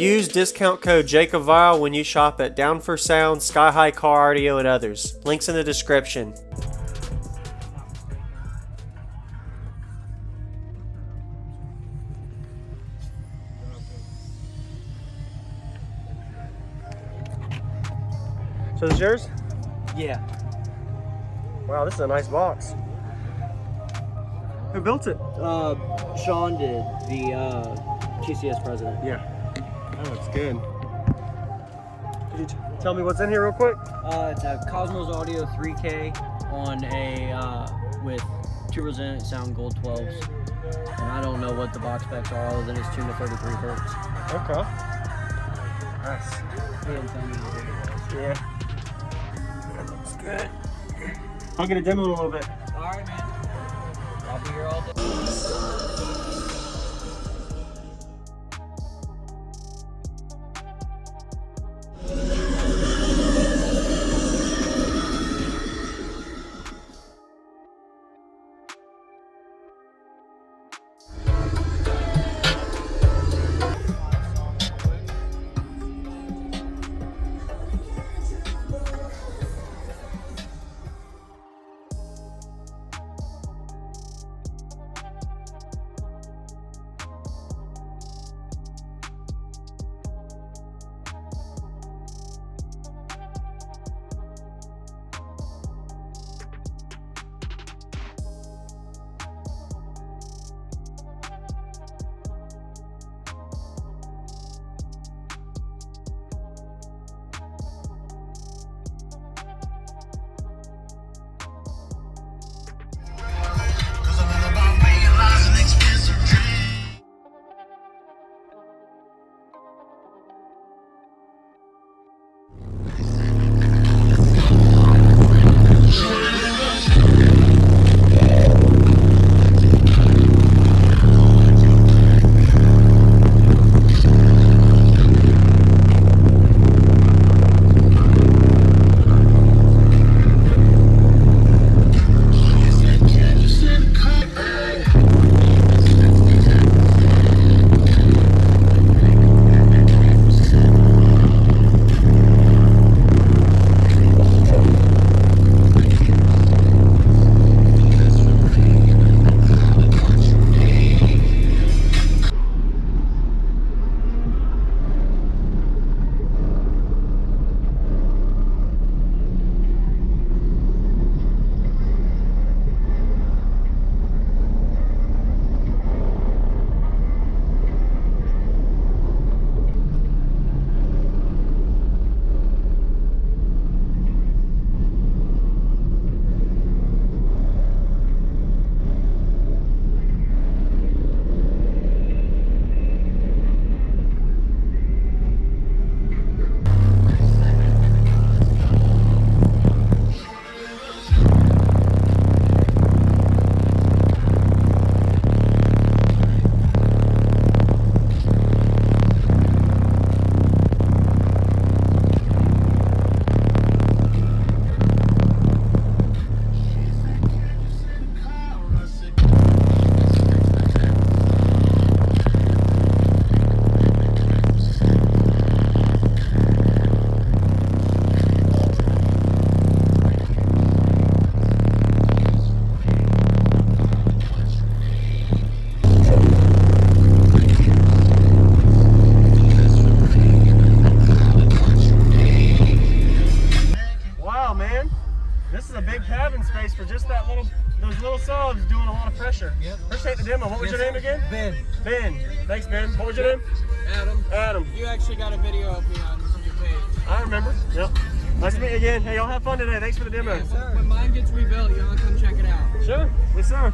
Use discount code JACOBVILE when you shop at Down for Sound, Sky High Car Audio, and others. Links in the description. So this is yours? Yeah. Wow, this is a nice box. Who built it? Sean did, the TCS president. Yeah. That looks good. Could you tell me what's in here real quick? It's a Cosmos Audio 3K on a with 2 resonant sound gold 12s. And I don't know what the box specs are other than it's tuned to 33 hertz. Okay. Nice. He didn't tell me what it was. Yeah. That looks good. I'll get a demo in a little bit. Alright, man. I'll be here all day. those little subs doing a lot of pressure. Yep. Appreciate the demo. What was your name again? Ben. Ben. Thanks, Ben. What was your name? Adam. Adam. You actually got a video of me on your page. I remember. Yep. Nice to meet you again. Hey, y'all have fun today. Thanks for the demo. Yes, sir. When mine gets rebuilt, y'all come check it out. Sure. Yes, sir.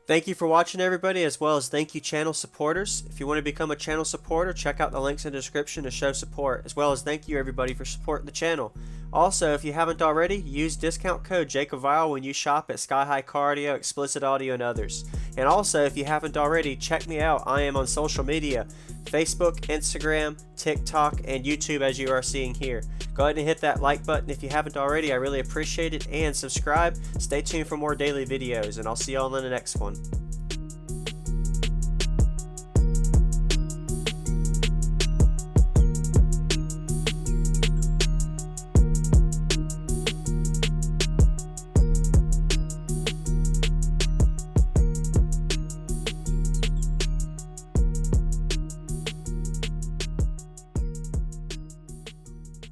Thank you for watching, everybody, as well as thank you channel supporters. If you want to become a channel supporter, check out the links in the description to show support, as well as thank you everybody for supporting the channel. Also, if you haven't already, use discount code JACOBVILE when you shop at Sky High Car Audio, Explicit Audio, and others. And also, if you haven't already, check me out. I am on social media, Facebook, Instagram, TikTok, and YouTube, as you are seeing here. Go ahead and hit that like button if you haven't already. I really appreciate it. And subscribe. Stay tuned for more daily videos, and I'll see y'all in the next one.